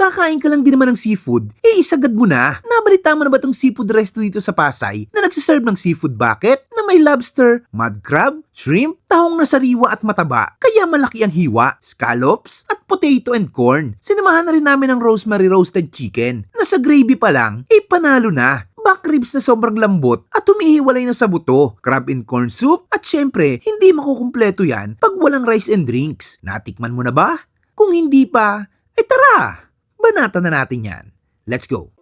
kakain ka lang din naman ng seafood, isagad mo na. Nabalita mo na ba tong seafood resto dito sa Pasay na nagsiserve ng seafood bucket na may lobster, mud crab, shrimp, tahong na sariwa at mataba, kaya malaki ang hiwa, scallops, at potato and corn. Sinamahan na rin namin ng rosemary roasted chicken na sa gravy pa lang, panalo na. Back ribs na sobrang lambot at humihiwalay na sa buto, crab and corn soup, at syempre, hindi makukumpleto yan pag walang rice and drinks. Natikman mo na ba? Kung hindi pa, tara! Banatan na natin yan. Let's go!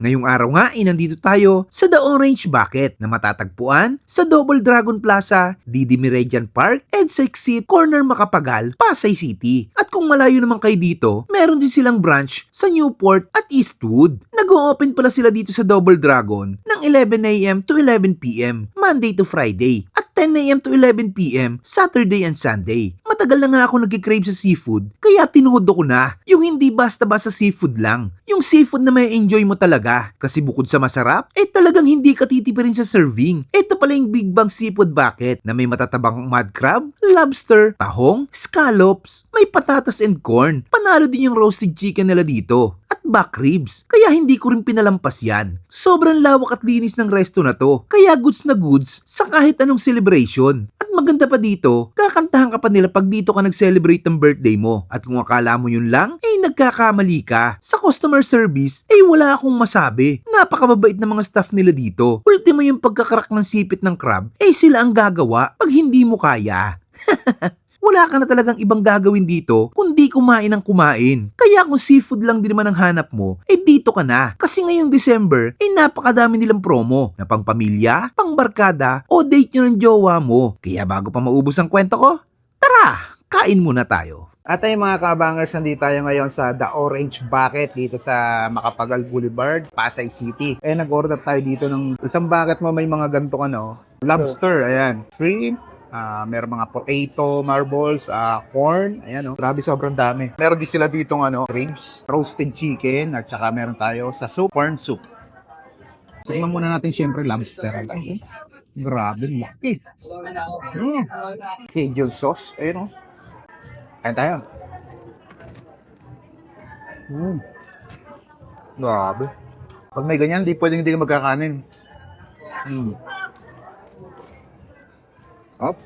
Ngayong araw nga nandito tayo sa The Orange Bucket na matatagpuan sa Double Dragon Plaza, DD Meridian Park, EDSA Exit, Corner Macapagal, Pasay City. At kung malayo naman kayo dito, meron din silang branch sa Newport at Eastwood. Nag-o-open pala sila dito sa Double Dragon ng 11 a.m. to 11 p.m. Monday to Friday at 10 a.m. to 11 p.m. Saturday and Sunday. Matagal na nga ako nag-crave sa seafood, kaya tinuod ko na yung hindi basta-basta seafood lang. Yung seafood na may enjoy mo talaga. Kasi bukod sa masarap, talagang hindi ka titipirin sa serving. Ito pala yung Big Bang Seafood Bucket na may matatabang mud crab, lobster, tahong, scallops, may patatas and corn. Panalo din yung roasted chicken nila dito. At back ribs. Kaya hindi ko rin pinalampas yan. Sobrang lawak at linis ng resto na to. Kaya goods na goods sa kahit anong celebration. At maganda pa dito, kakantahan ka pa nila pag dito ka nag-celebrate ng birthday mo. At kung akala mo yun lang, nagkakamali ka. Sa customer service, wala akong masabi. Napakababait ng mga staff nila dito. Ultimo yung pagkakarak ng sipit ng crab, sila ang gagawa pag hindi mo kaya. Wala ka na talagang ibang gagawin dito kundi kumain ng kumain. Kaya kung seafood lang din naman ang hanap mo, dito ka na. Kasi ngayong December, napakadami nilang promo na pang pamilya, pang barkada, o date nyo ng jowa mo. Kaya bago pa maubos ang kwento ko, tara, kain muna tayo. At ay mga kabangers, nandito tayo ngayon sa The Orange Bucket dito sa Macapagal Boulevard, Pasay City. Nag-order tayo dito ng isang bucket mo, may mga ganito lobster, ayan, shrimp, meron mga potato, marbles, corn, ayan grabe sobrang dami. Meron din sila dito ribs, roasted chicken, at saka meron tayo sa soup, corn soup. Tingnan muna natin syempre lobster. Grabe, laki. Cajun sauce, ayun Kain tayo. Grabe. Pag may ganyan, di pwedeng hindi ka magkakanin. Up.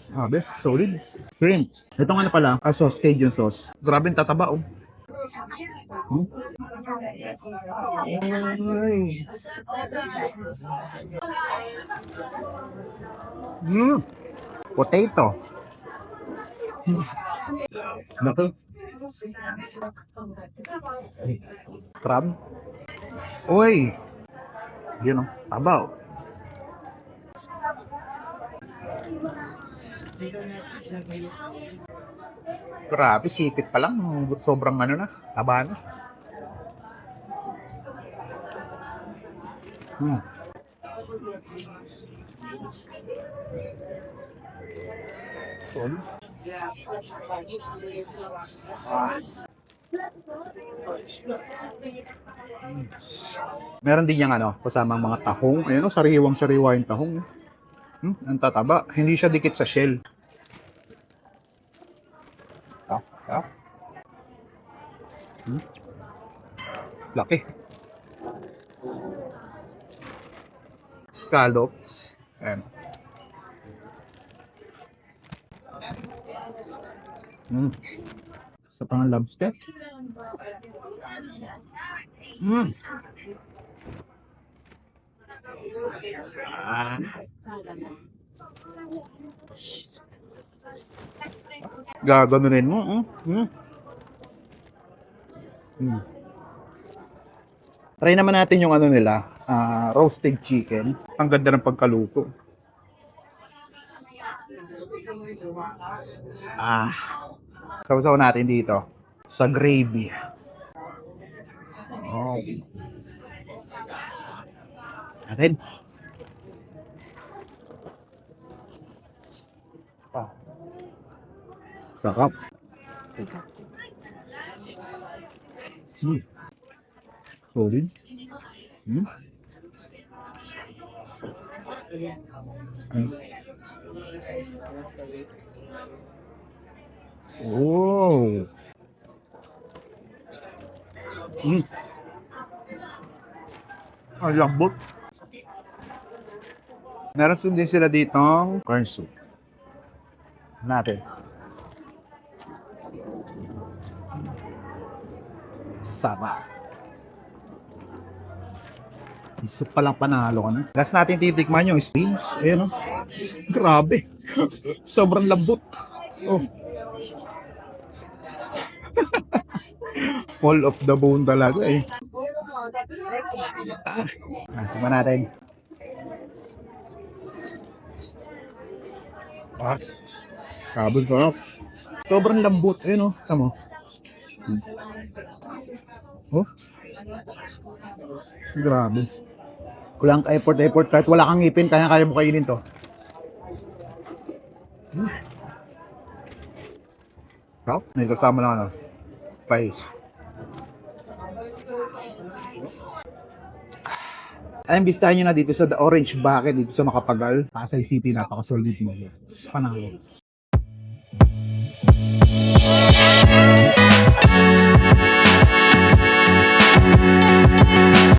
Grabe, solid. Shrimp. Itong pala, sauce, Cajun sauce. Grabe, tataba Potato. Crab. Uy. Yun tabaw. Grabe, sipit pa lang. Sobrang taba na. Meron din yung kasamang mga tahong. Ayan sariwang-sariwa yung tahong. Ang tataba. Hindi siya dikit sa shell. Laki. Scallops. Ayan. Sa pang lobster. Gaganunin mo. Try naman natin yung nila, roasted chicken. Ang ganda ng pagkaluto. Saw-saw natin dito sa gravy. Natin. Sarap. Solid. Oh. Ang lambot. Meron din sila ditong corn soup. Natin. Sarap. Isip pa lang panalo ka na. Last natin titikman yung beans. Ayan o. Grabe. Sobrang lambot. Oh. Fall of the bone talaga eh. Tingnan natin. Sabon sarap. Sobrang lambot. Ayun o. Tama. Oh. Grabe. Kulang ka effort. Kahit wala kang ngipin, kaya mo kainin to. Sarap. May kasama lang ano. Spice. Ay, imbitahan nyo na dito sa The Orange Bucket dito sa Macapagal. Pasay City, napaka-solid mo. Panalo.